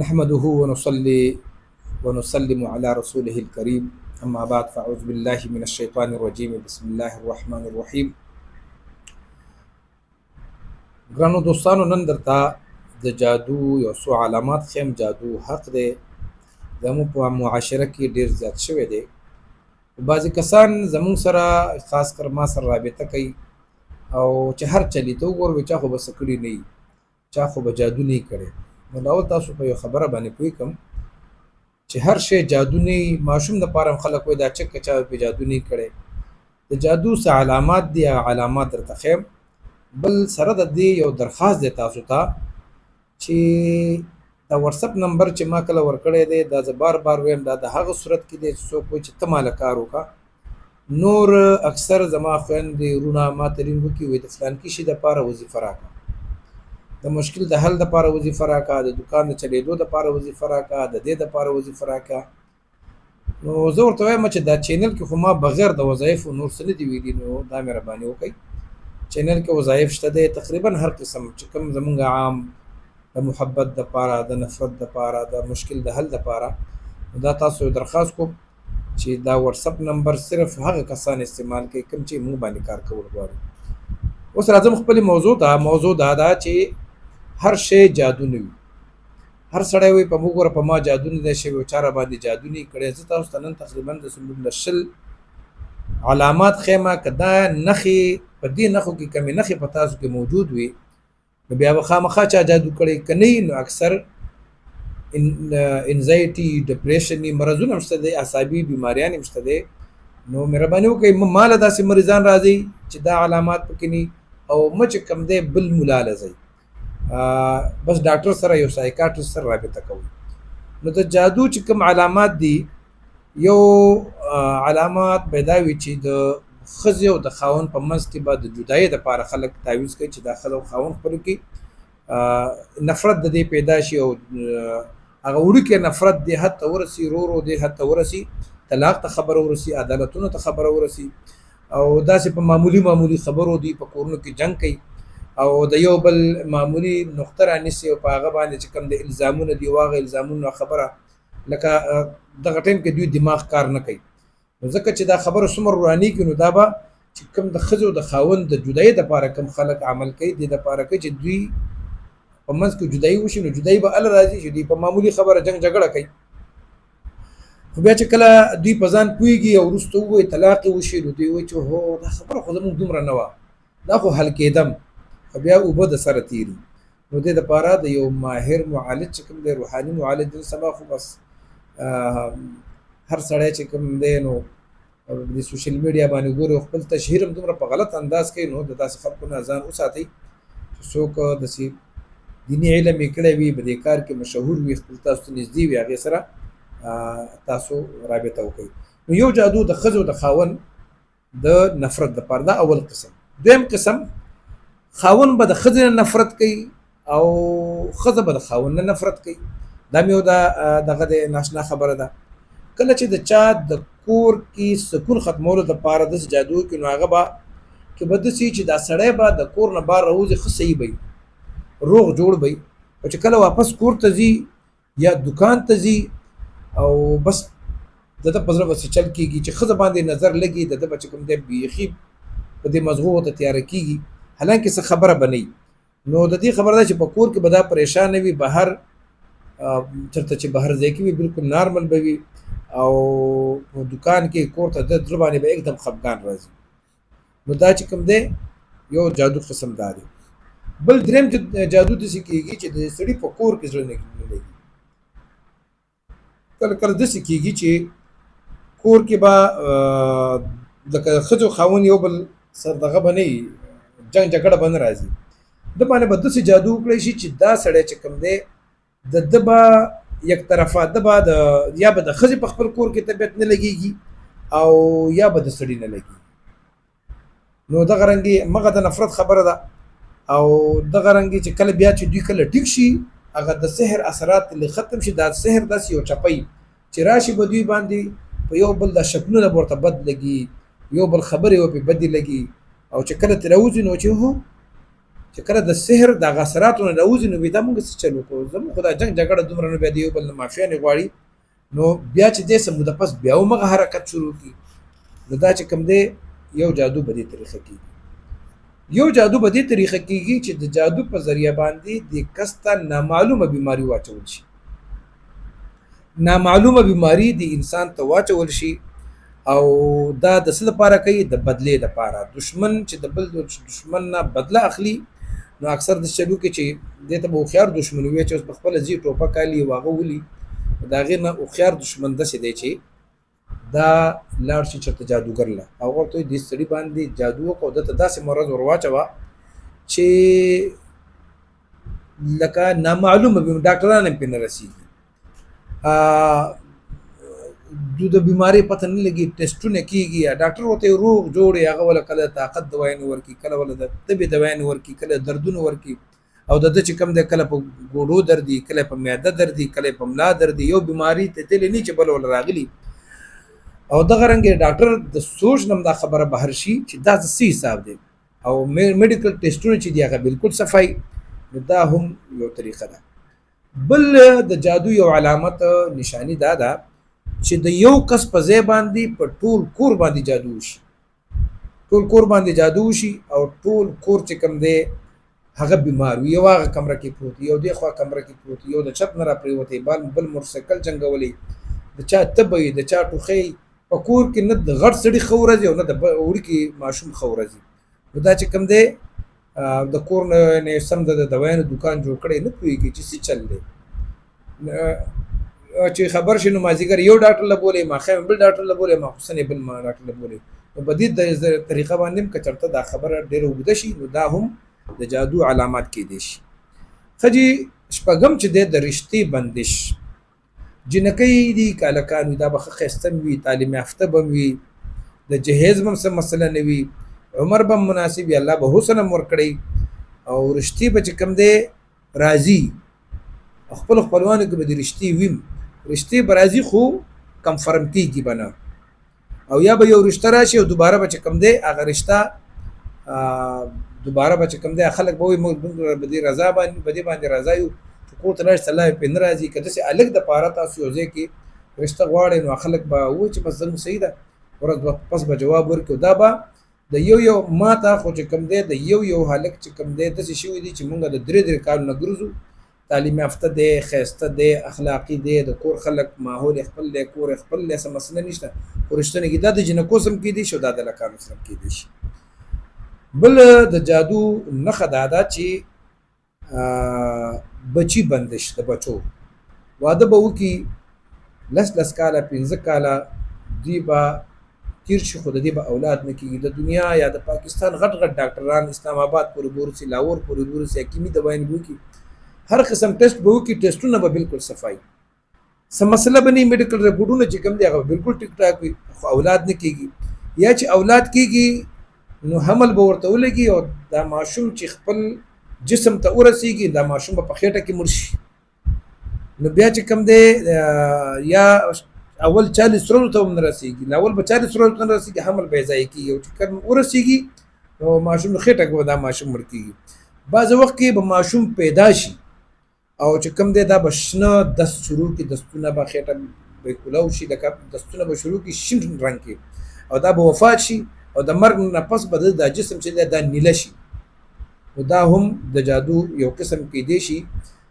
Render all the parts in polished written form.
نحمده ونصلي ونسلم على رسوله الكريم. أما بعد فأعوذ بالله من الشيطان الرجيم. بسم الله الرحمن الرحيم. ګرانو دوستانو، نن درته د جادو یو څو علامات ښیم. جادو حق دی، زموږ په معاشره کې ډیر زیات شوی دی. بعضې کسان زموږ سره خاص کر ما سره رابطه کوي او چې هر چلی ته وګورو چا خو به څه کړي نه وي، چا خو به جادو نه وي کړی. نو لاول تاسو په یو خبره باندې پوه کړم چې هر شی جادو نه وي. ماشوم دپاره هم خلک وایي دا چکه چا پې جادو نه وي کړی. د جادو څه علامات دي، علامات درته ښیم. بل سره د دې یو درخواست دی تاسو ته چې دا واتساپ نمبر چې ما کله ورکړی دی دا زه بار بار ویم، دا د هغه صورت کې دی چې څوک وایي چې ته ماله کار وکړه. نور اکثر زما خویندې وروڼه ما ته رینګ وکړي وایي د فلانکي شي دپاره وظیفه راکړه، د مشکل د حل دپاره وظیفه راکړه، د دکان د چلېدو دپاره وظیفه راکړه، د دې دپاره وظیفه راکړه. نو زه ورته وایم چې دا چینل کې خو ما بغیر د وظایفو نور څه نه دي ویلي، نو دا مهرباني وکړئ. چینل کې وظایف شته دی، تقریبا هر قسم چې کوم زمونږ عام د محبت دپاره، د نفرت دپاره، د مشکل د حل دپاره. نو دا تاسو درخواست کوم چې دا واتساپ نمبر صرف هغه کسان استعمال کوي کوم چې موږ باندې کار کول غواړي. اوس راځم خپلې موضوع دا ده چې هر شی جادو نه وي. هر سړی وایي په موږ ګوره په ما جادو نه دی شوی، چا را باندې جادو نه کړی. زه تاسو ته نن تقریبا د شل علامات ښیمه. که دا نښې په دې نښو کې کمې نښې په تاسو کې موجود وي نو بیا به خامخا چا جادو کړی. که نه نو اکثر انزایټي، ډپریشني مرضونه هم شته دی، اعصابي بیماریان هم شته دی. نو مهرباني وکړئ ماله داسې مریضان راځي چې دا علامات پکې ني، او مه چې کوم دی بل ملا له ځئ، بس ډاکټر سره یو سایکاټرست سره رابطه کوئ. نو د جادو چې کوم علامات دي، یو علامات پیدا وي چې د ښځې او د خاوند په منځ کې به د جدایۍ دپاره خلک تعویض کوي چې دا ښځه او خاوند خپلو کې نفرت د دې پیدا شي، او هغه وړوکې نفرت دې حد ته ورسي، ورو دې حد ته ورسي، طلاق ته خبره ورسي، عدالتونو ته خبره ورسي، او داسې په معمولي خبرو دي په کورونو کې جنګ کوي، او د یو بل معمولي نقطه رانیسي او په هغه باندې چې کوم د الزامونه دي واغه الزامونه خبره لکه دغه ټایم کې دوی دماغ کار نه کوي. نو ځکه چې دا خبره څومره روانېږي نو دا به چې کوم د ښځې او د خاوند د جدایۍ دپاره کوم خلک عمل کوي دې دپاره کوي چې دوی په منځ کې جدایي وشي. نو جدایي به هله راځي چې دوی په معمولي خبره جنګ جګړه کوي، خو بیا چې کله دوی په ځان پوهېږي او وروسته ووایي طلاق یې وشي نو دوی وایي چې هو دا خبره خو زموږ دومره نه وه، دا خو حل کېدم، خو بیا اوبه د سره تېري. نو دې دپاره د یو ماهر معالج چې کوم دی، روحاني معالج نن سبا خو بس هر سړی چې کوم دی نو د سوشل میډیا باندې ګوري او خپل تشهیر هم دومره په غلط انداز کوي. نو د داسې خلکو نه ځان وساتئ چې څوک داسې دیني علم یې کړی وي، په دې کار کې مشهور وي، خپل تاسو ته نږدې وي، هغې سره تاسو رابطه وکړئ. نو یو جادو د ښځو د خاوند د نفرت دپاره، دا اول قسم. دویم قسم، خاوند به د ښځې نه نفرت کوي او ښځه به د خاوند نه نفرت کوي. دا مې یو دغه د ناشنا خبره ده. کله چې د چا د کور کې سکون ختمولو دپاره داسې جادو وکړي نو هغه به کې به داسې چې دا سړی به د کور نه بار راوځي، ښه صحیح به روغ جوړ به وي، او چې کله واپس کور ته ځي یا دکان ته ځي او بس د ده په زړه بسې چل کېږي چې ښځه باندې نظر لګي، د ده به چې کوم دی بیخي په دې مضغو ورته تیاره کېږي، حالانکې څه خبره به نه وي. نو د دې خبره ده چې په کور کې به دا پریشانه وي، بهر چېرته چې بهر ځای کې وي بلکل نارمل به وي، او په دکان کې کور ته د زړه باندې به एकदम خفګان راځي. نو دا چې کوم دی یو جادو قسم دا دی. بل دریم جادو داسې کېږي چې د سړي په کور کې زړه نه لګي. کله داسې کېږي چې کور کې به لکه ښځو خاوند یو بل سر دغه به نه وي، جنګ جګړه به نه راځي. ده باندې به داسې جادو وکړی شي چې دا سړی چې کوم دی د ده به یک طرفه ده به یا به د ښځې په خپل کور کې طبیعت نه لګېږي او یا به د سړي نه لګېږي. نو دغه رنګې مغه د نفرت خبره ده. او دغه رنګې چې کله بیا چې دوی کله ټیک شي، هغه د سحر اثرات ختم شي، دا سحر داسې یو چپی چې راشي به دوی باندې په یو بل د شکلونه به ورته بد لګي، یو بل خبرې به پرې بدې لګي، او چې کله ترې راوځي نو چې هو چې کله د سحر د غسراتو نه راوځي نو بیا دا موږ څه چلو کوو زموږ خو دا جنګ جګړه دومره نو بیا د یو بل نه معافیانې غواړي نو بیا چې دې څه موده پس بیا همغه حرکت شروع کړي نو دا چې کوم دی یو جادو په دې طریقه کېږي یو جادو په دې طریقه کېږي چې د جادو په ذریعه باندې د کس ته نامعلومه بیماری واچول شي نامعلومه بیماری د انسان ته واچول شي او دا د څه لپاره کوي د بدلې لپاره دشمن چې د بل دشمن نه بدله اخلي نو اکثر د چلو کې چې دې ته به هوښیار دشمن وي چې اوس په خپله ځي ټوپک کالي واغه ولي د هغې نه هوښیار دشمن داسې دی چې دا لاړ شي چېرته جادوګر له او ورته وایي دې سړي باندې جادو وکړه او دته داسې مرض ور واچوه چې لکه نامعلومه ډاکټران هم پرې نه رسېږي د بیماری پته نه لګي ټیسټونه کیږي ډاکټر ورته روغ جوړ هغه ولا کله طاقت دوا نه ورکی کله ولا د طبي دوا نه ورکی کله دردونه ورکی او د چې کم د کله په ګوډو دردي کله په معده دردي کله په ملا دردي یو بیماری ته تل نه چې بل ول راغلی او دغه رنګ ډاکټر د سوچ نم دا خبره بهر شي چې دا څه حساب دی او میډیکل ټیسټونه چې دی هغه بالکل صفای دا هم یو طریقه ده بل د جادو یو علامت نشانی دا ده چې د یو کس په ځای باندې په ټول کور باندې جادو وشي ټول کور باندې جادو وشي او ټول کور چې کوم دی هغه بیمار وي یو هغه کمره کې پروت یو دی خوا کمره کې پروت یو د چت نه را پریوتی بل موټرسایکل جنګولی د چا تبه د چا ټوخی په کور کې نه د غټ سړي ښه ورځي او نه د وړوکي ماشوم ښه ورځي نو دا چې کوم دی د کور نه سم د دوایانو دکان جوړ کړی نه پوهېږي چې څه چل دی چې خبر شي نو مازدیګر یو ډاکټر له بولې ماښام بل ډاکټر له بولې ماخوستن بل ډاکټر له بولې نو په دې طریقه باندې هم که چېرته دا خبره ډېره اوږده شي نو دا هم د جادو علامات کېدی شي ښه جي شپږم چې دی د رشتې بندش جنکۍ دي که هلکان وي دا به ښه ښایسته وي تعلیم یافته به وي د جهیز به هم څه مسله نه وي عمر به مناسب وي الله به حسن هم ورکړی او رشتې به چې کوم دی راځي خپل خپلوانو کې به د رشتې ویم رشتې به راځي خو کنفرم کېږي به نه او یا به یو رشته راشي او دوباره به چې کوم دی هغه رشته دوباره به چې کوم دی خلک به وایي موږ به دې رضا باندې به دې باندې رضا یو چې کور ته لاړ سلا پې نه راځي که داسې هلک دپاره تاسو یو ځای کې رشته غواړئ نو خلک به وایي چې بس زموږ صحیح ده ورځ پس به جواب ورکړو دا به د یو ما ته خو چې کوم دی د یو هلک چې کوم دی داسې شوي دي چې موږ د درې کالو نه ګرځو تعلیم یافته دی ښایسته دی اخلاقي دی د کور خلک ماحول خپل دی کور خپل دی څه مسله نشته خو رشتونه کې دا د جنکو سم کېدی شي او دا د هلکانو سم کېدی شي بل د جادو نښه دا ده چې بچي بندش د بچو واده به وکړي لس کاله 15 کاله دوی به تیر شي خو د دې به اولاد نه کېږي د دنیا یا د پاکستان غټ ډاکټران اسلام آباد پورې بورسي لاهور پورې بورسي حکیمي دوايانې به وکړي هر قسم ټیسټ به وکړي ټیسټونه به بالکل صفای څه مسله به نه میډیکل رپورټونه چې کوم دی هغه بالکل ټیک ټاک وي خو اولاد نه کېږي یا چې اولاد کېږي نو حمل به ورته ولګي او دا ماشوم چې خپل جسم ته ورسیږي دا ماشوم به په خېټه کې مړ شي نو بیا چې کوم دی یا اول 40 ورځو ته هم نه رسېږي اول به 40 ورځو ته نه رسېږي حمل به یې ضایع کېږي او چې کوم ورسېږي نو ماشوم خېټه کې به دا ماشوم مړ کېږي بعض وخت کې به ماشوم پیدا شي او چې کوم دی دا به شنه دست شروع کړي دستونه به خېټه به کولاو شي لکه دستونه به شروع کړي شین رنګ کې او دا به وفات شي او د مرګ نه پس به د جسم چې دی دا نیله شي نو دا هم د جادو یو قسم کېدی شي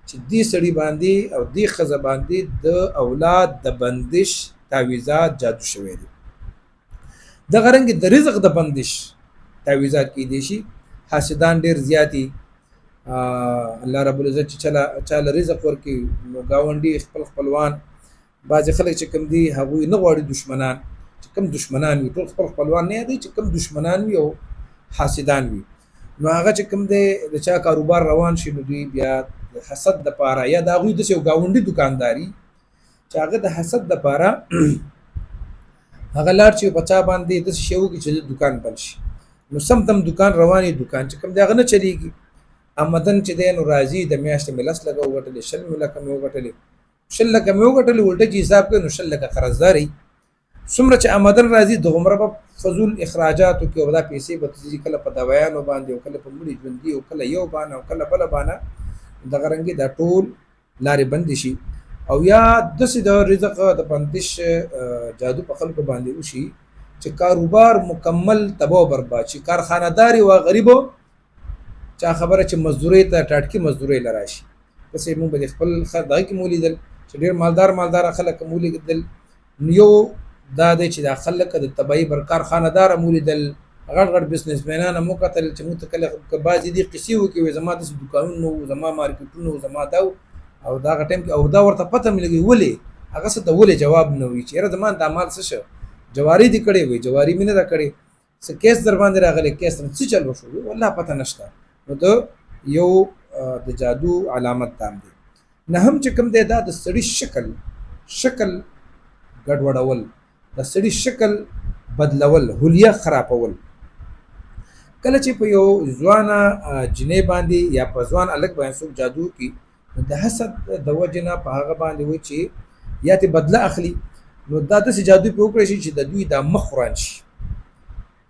چې دې سړي باندې او دې ښځه باندې د اولاد د بندش تعویضات جادو شوی دی دغه رنګې د رزق د بندش تعویضات کېدی شي حاسدان ډېر زیاتي الله رب العزت چې چاله رزق ورکړي نو ګاونډي خپلوان بعضې خلک چې کوم دي هغوی نه غواړي دشمنان چې کوم دشمنان وي ټول خپلوان نه یادوي چې کوم دشمنان وي او حاسدان وي نو هغه چې کوم دی د چا کاروبار روان شي نو دوی بیا د حسد دپاره یا د هغوی داسې یو ګاونډي دکانداري چې هغه د حسد دپاره هغه لاړ شي په چا باندې داسې شی وکړي چې د دکان بند شي نو سم دم دکان رواني دکان چې کوم دی هغه نه چلېږي آمدن چې دی نو راځي د میاشتې مې 10 لکه وګټلې 20 لکه مې وګټلې 20 لکه مې وګټلې الټه چې حساب کوي نو 20 لکه قرضداري څومره چې آمدن راځي دغومره به فضول اخراجاتو کې او دا پیسې به تځي کله په دوايانو باندې او کله په مړي ژوندي او کله یو بانه او کله بله بانه دغه رنګې دا ټول لارې بندې شي او یا داسې د رزق د بندش جادو په خلکو باندې وشي چې کاروبار مکمل تباہ و برباد شي کارخانهداري و غریبو چا خبره چې مزدوري ته ټاټکي مزدوري لراشي پسې موږ به خپل دغه کې مولیدل چې ډېر مالدار خلک مولیدل یو دا دی چې دا خلک د تبعی بر کارخانهدار مولیدل غټ بزنسمنان مو قتل چې مو تکل بعضې دي قصې وکړي زما داسې دوکانونه وو زما مارکیټونه وو زما دا او دا ټایم کې او دا ورته پته مې لګي ولې هغه څه ته ولې جواب نه وي چې یاره زما دا مال څه شو جواری دي کړې وي جواری مې نه ده کړې څه کیس در باندې راغلی کیس څه چل وشو والله پته نشته نو د یو د جادو علامت تام دی نه هم چې کوم دی دا د سړي شکل ګډوډول د سړي شکل بدلول حلیه خرابول کله چې په یو ځوانه جنې باندې یا په ځوان الګ باندې څوک جادو کوي د حسد د وجې نه په هغه باندې وایي چې یا ته بدله اخلي نو دا داسې جادو پې وکړی شي چې د دوی دا مخ وران شي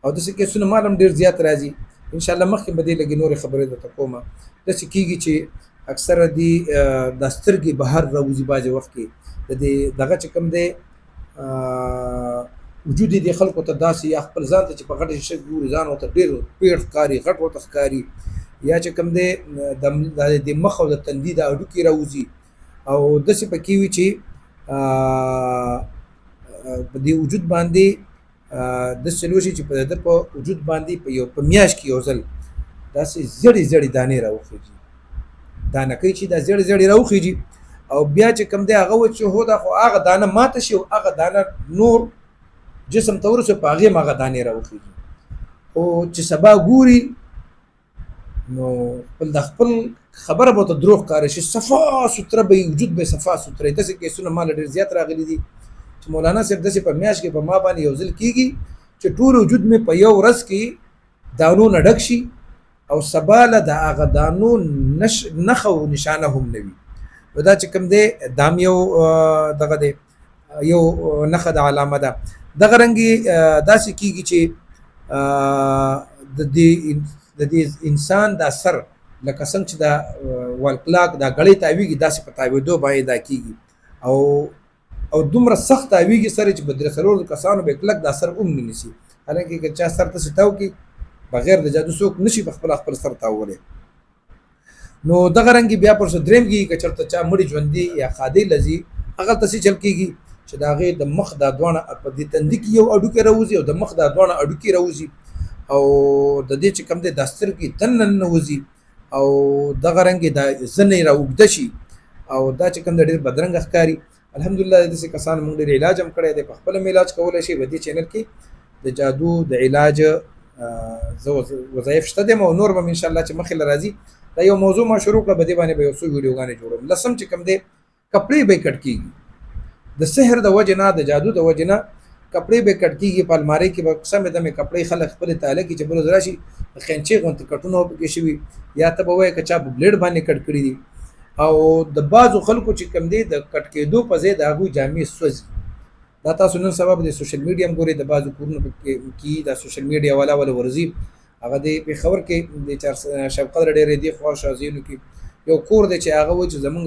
او داسې کیسونه مال هم ډېر زیات راځي انشاءالله مخکې به دې لږې نورې خبرې درته کومه داسې کېږي چې اکثره دي دا سترګې بهر راوځي بعضې وخت کې د دې دغه چې کوم دی وجود دې خلکو ته داسې یا خپل ځان ته چې په غټه شیشه ګوري ځان ورته ډېر پیړ ښکاري غټ ورته ښکاري یا چې کوم دی د مخ او د تندي د هډوکي راوځي او داسې پکې وي چې په دې وجود باندې داسې چل وشي چې په ده په وجود باندې په میاشت کې یو ځل داسې زړې دانې راوخیږي دانکۍ چې دا زړې راوخیږي او بیا چې کوم دی هغه و چې هو دا خو هغه دانه ماته شي او هغه دانه نور جسم ته ورسو په هغې هم هغه دانې راوخیږي او چې سبا ګوري نو خپل خبره به ورته دروغ ښکاره شي صفا سوتره به وجود به صفا سوتره داسې کیسونه ما له ډېر زیات راغلي دي چې مولانا صاحب داسې په میاشت کې په ما باندې یو ځل کېږي چې ټول وجود مې په یو ورځ کې دانو نه ډک شي او سبا له د هغه دانو نښه او نشانه هم نه وي نو دا چې کوم دی دا هم یو دغه دی یو نښه د علامه ده دغه رنګې داسې کېږي چې د دې انسان دا سر لکه څنګه چې دا والکلاک دا غړۍ تاویږي داسې په تاوېدو باندې دا کېږي او دومره سخت تاویږي سر چې به درې څلورو کسانو به کلک دا سر هم نه نیسي حالانکه که چا سر تاسې تاو کړي بغیر د جادو څوک نشي په خپل سر تاوولی نو دغه رنګې بیا پر درېیم کېږي که چېرته چا مړي ژوندي یا خادۍ لځي هغه تاسې چل کېږي چې د هغې د مخ دا دواړه په دې تندي کې یو هډوکی راوځي او د مخ دا دواړه هډوکي راوځي او د دې چې کوم دی دا سترګې دننه ننوځي او دغه رنګې دا زنې راوږده شي او دا چې کوم دی ډېر بدرنګه ښکاري الحمدلله داسې کسان موږ ډېر علاج هم کړی دی په خپله هم علاج کولی شي په دې چینل کې د جادو د علاج وظایف شته دی او نور به م انشاءالله چې مخې له راځي دا یو موضوع ما شروع کړه په دې باندې به یو څو ویډیوګانې جوړوم لسم چې کوم دی کپړې به کټ کېږي د سحر د وجې نه د جادو د وجې نه کپړې به کټ کېږي په المارۍ کې به قسمې دمې کپړې خلک خپلې تاله کې چې بل ورځ راشي د خینچې غوندې کټونه پکې شوي یا ته به وایې که چا په بلیډ باندې کټ کړي دي او د بعضو خلکو چې کوم دی د کټ کېدو په ځای د هغوی جامې سوځي دا تاسو نن سبا د سوشل میډیا هم ګورئ د بعضو کورونو کې دا سوشل میډیا والا ورځي هغه د پېښور کې د شب قدر ډېرې دي خوا شازیانو کې یو کور دی چې هغه وایي چې زمونږ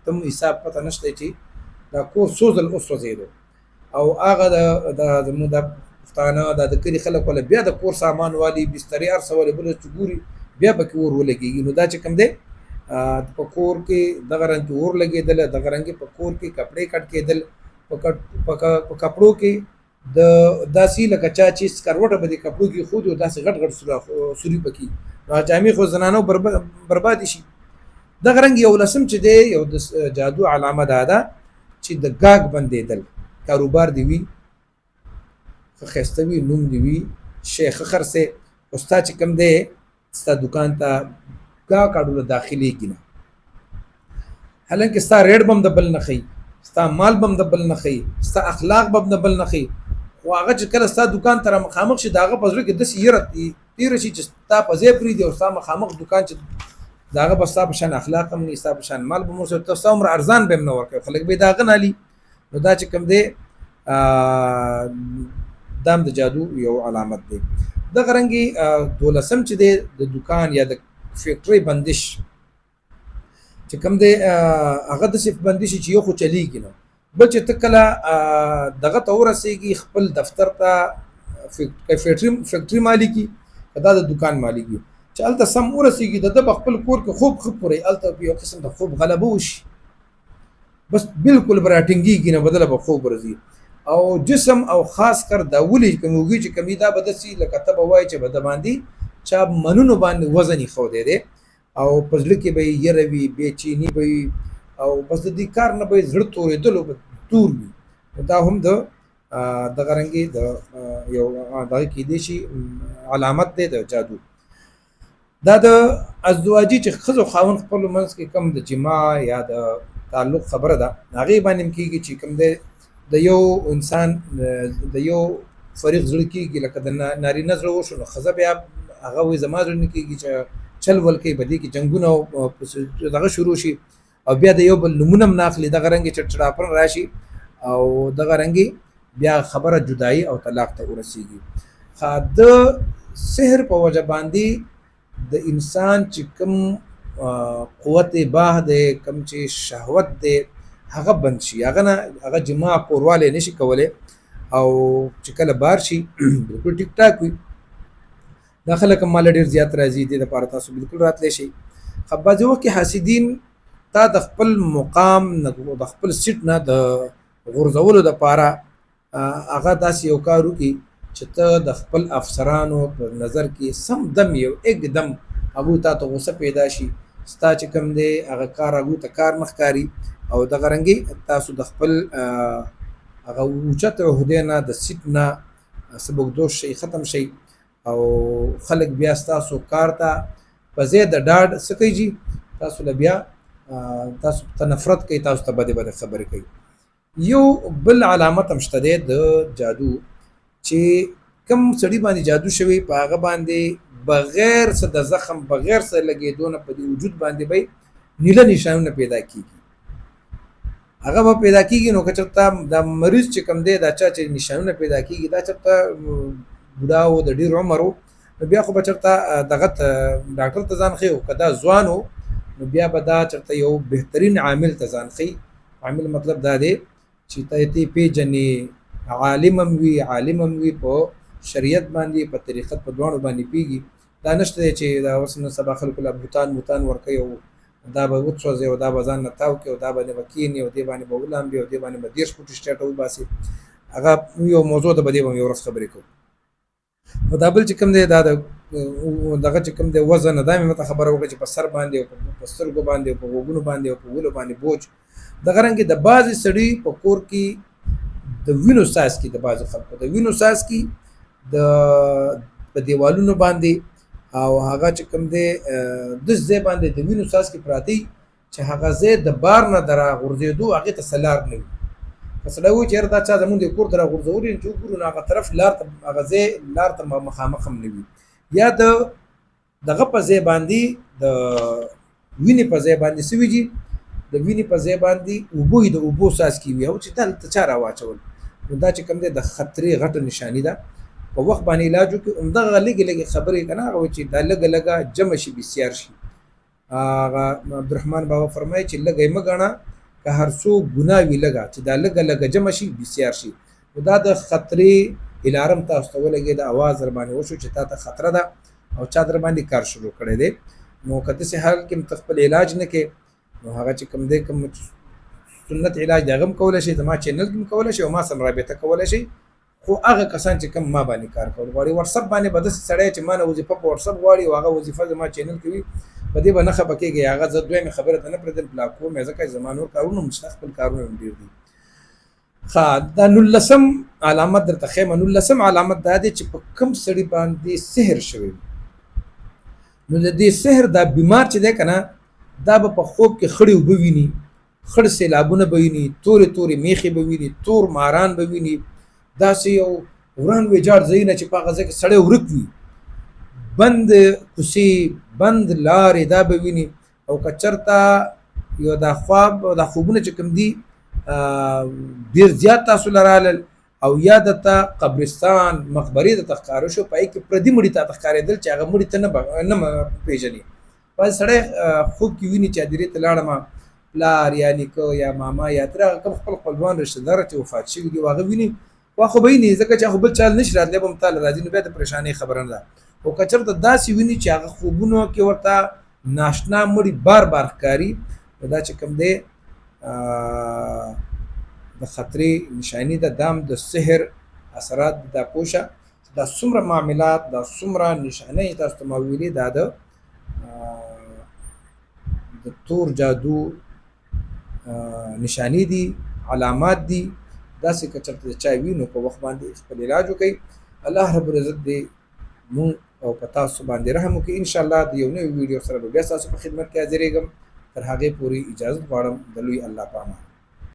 تم حساب پته نشته چې دا کور سوځل وسوځېدو او هغه زموږ د پښتانه دا د کلي خلک ولا بیا د کور سامان والي بسترې هر څه والي بل چې ګوري بیا پکې اور ولګېږي نو دا چې کوم دی په کور کې دغه رنګ اور لګېدل دغه رنګ په کور کې کپړې کټ کېدل په کپړو کې د داسې لکه چا چې سکروټه به د کپړو کې خود او داسې غټ سوري پکې نو جامې خو زنانو بربادي شي دغه رنګ یو لسم چې دی یو د جادو علامه ده چې د ګاګ بندېدل کاروبار دی وي ښه ښایسته وي نوم دی وي شی ښه خرڅې او ستا چې کوم دی ستا دوکان ته ګاګ اډوله داخلېږي نه حالانکه ستا ریټ به هم د بل نه ښیي ستا مال به هم د بل نه ښیي ستا اخلاق به هم د بل نه ښیي خو هغه چې کله ستا دوکان ته را مخامخ شي د هغه په زړه کې داسې یره تېره شي چې ستا په ځای پرېږدي او ستا مخامخ دوکان چې د هغه به ستا په شان اخلاق هم نه ستا په شان مال به هم ورسره ستا عمر ارزان به هم نه ورکوي خلک به یې د هغه نه علي نو دا چې کوم دی دام د جادو یو علامت دی. دغه رنګې دولسم چې دی د دکان یا د فیکټرۍ بندش چې کوم دی هغه داسې بندي شي چې یو خو چلیږي نه، بل چې ته کله دغه ته ورسېږي خپل دفتر ته فیکټري مالکي که دا د دکان مالکي چې هلته سم ورسېږي د ده په خپل کور کې خوب ښه پورې هلته یو قسم د خوب غلبه وشي، بس بالکل به راټینګېږي نه، بدله به خوب ورځي. او جسم او خاص کر دا ولي کموږي چې کمی دا به داسې لکه ته به وایې چې به د باندې چا منونو باندې وزن یې ښودی دی او په زړه کې به یې یره وي، بېچیني به وي او بس د دې کار نه به یې زړه تورېدلو به تور وي. دا هم د دغه رنګې د یو دغه کېدای شي علامت دی د جادو. دا د ازدواجي چې ښځو خاوند خپلو منځ کې کم د جماع یا د تعلق خبره ده هغې باندې هم کېږي چې کوم دی د یو انسان د یو فریق زړه کېږي لکه د نارینه زړه وشو نو ښځه بیا هغه وایي زما زړه نه کېږي چې چل ول کوي، په دې کې جنګونه دغه شروع شي او بیا د یو بل نومونه هم نه اخلي، دغه رنګې چړچړاپن راشي او دغه رنګې بیا خبره جدایي او طلاق ته ورسېږي. د سحر په وجه باندې د انسان چې کوم قوت باه دی، کوم چې شهوت دی هغه بند شي، هغه نه هغه جماع کوروالی نشي کولی او چې کله بار شي بالکل ټیک ټاک وي. دا خلک هم ماله ډېر زیات راځي، دې دپاره تاسو بالکل راتلی شئ. بعضې وخت کې حاسدین تا د خپل مقام د خپل سیټ نه د غورځولو دپاره هغه داسې یو کار وکړي چې ته د خپل افسرانو په نظر کې سم دم یو اکدم هغوی تا ته غوسه پیدا شي، ستا چې کوم دی هغه کار هغوی ته کار نه ښکاري او دغه رنګې تاسو د خپل هغه اوچت عهدې نه د سیټ نه سبکدوش شئ، ختم شئ او خلک بیا ستاسو کار ته په ځای د ډاډ څه کوي جي تاسو له بیا تاسو ته نفرت کوي، تاسو ته بدې بدې خبرې کوي. یو بل علامت هم شته دی د جادو چې کوم سړي باندې جادو شوی په هغه باندې بغیر څه د زخم بغیر څه لګېدو نه په دې وجود باندې به نیله نشانونه پیدا کېږي، هغه به پیدا کېږي. نو که چېرته دا مریض چې کوم دی دا چا چې نشانونه پیدا کېږي دا چېرته بوډا و د ډېر عمر و نو بیا خو به چېرته دغه ډاکټر ته ځان ښیي، که دا ځوان و نو بیا به دا چېرته یو بهترین عامل ته ځان ښیي. عامل مطلب دا دی چې ته یې پېژنې، عالم هم وي عالم هم وي، په شریعت باندې په طریقت په دواړو باندې پوهېږي. دا نشته دی چې دا اوس نن سبا خلکو له بوتان ورکوي او دا به وسوځي او دا به ځان نه تاو کړي او دا باندې به کښېني او دې باندې به ولامبي او دې باندې به 10 فوټه سټیټه وباسي. هغه یو موضوع ده، په دې به یو ورځ خبرې کوو. او دا بل چې کوم دی دا دغه چې کوم دی وزن دا مې مته خبره وکړه چې په سر باندې او په سترګو باندې او په غوږونو باندې او په ولو باندې بوج. دغه رنګې د بعضې سړي په کور کې د وینو څاڅکي، د بعضې خلکو د وینو څاڅکي په دیوالونو باندې او هغه چې کوم دی دس ځای باندې د وینو څاڅکي پراته چې هغه ځای د بار نه د راغورځېدو هغې ته څه لار نه وي. که سړی وایي چې یاره دا چا زمونږ د کور ته راغورځولي چې وګورو نو هغه طرف لار ته هغه ځای لار ته مخامخ هم نه وي، یا دغه په ځای باندې د وینې په ځای باندې څه وي جي د وینې په ځای باندې اوبه د اوبو څاڅکي وي او چې دلته چا راواچول. نو دا چې کوم دی د خطرې غټه نشاني ده. په وخت باندې علاج وکړي، همدغه لږې لږې خبرې که نه هغه وایي چې دا لږه لږه جمع شي بسیار شي. هغه عبدالرحمن بابا فرمایي چې لږه یې مه ګڼه که هر څو ګناه وي لږه، چې دا لږه لږه جمع شي بسیار شي. نو دا د خطرې الارم تاسو ته ولګېد، اواز در باندې وشو چې تا ته خطره ده او چا در باندې کار شروع کړی دی. نو که داسې حال کې ته خپل علاج نه کوې نو هغه چې کوم دی کوم سنت علاج د هغه هم کولی شي، زما چینل کې هم کولی شي او ما سم رابطه کولی شي. خو هغه کسان چې کوم ما باندې کار کول غواړي واتساپ باندې به داسې سړی چې ما نه وظیفه په واتساپ غواړي او هغه وظیفه زما چینل کې وي په دې به نه خفه کېږي. هغه زه دویمې خبره ته نه پرېږدم بلاک کوم یې ځکه زما نور کارونه هم شته، خپل کارونه هم ډېر دي. ښه دا 19م علامت درته ښیم. 19م علامت دا دی چې په کوم سړي باندې سحر شوی نو د دې سحر دا بیمار چې دی که نه دا به په خوب کې خړې اوبه ویني، خړ سیلابونه به ویني، تورې تورې میخې به ویني، تور ماران به ویني، داسې یو وران ویجاړ ځایونه چې په هغه ځای کې سړی ورک وي، بند کوڅې بند لارې دا به ویني. او که چېرته یو دا خواب او دا خوبونه چې کوم دي ډېر زیات تاسو له رالل او یا دته قبرستان مقبرې د تخکار شو پای کې پردي مړی ته تخکارېدل چې هغه مړی ته نه پیژني پس سړی خوب کې ویني چې ادرې ته لاړم پلار یا نیکه یا ماما یا تر کوم خپل خپلوان رشتہ دار چې وفات شوي دي هغه ویني واخو به نه ځکه چې خو بل چال نشي راتلی به متعال راځي نو بیا د پریشانۍ خبره نه ده او کچرته داسې ویني چې هغه خوبونو کې ورته ناشنا مړی بار بار ښکاري دا چې کوم دی د خطرې نشانی ده دام د سحر اثرات دا پوشه دا څومره معاملات دا څومره نشانې تاسو ته ما ویلي دا د تور جادو نشانی دي علامات دي داسې که چېرته د چا وي نو په وخت باندې خپل علاج وکړئ الله رب العزت دې مونږ او په تاسو باندې رحم وکړي انشاءالله د یو نوي ویډیو سره به بیا ستاسو په خدمت کې حاضرېږم تر هغې پورې اجازت غواړم د لوی الله په امان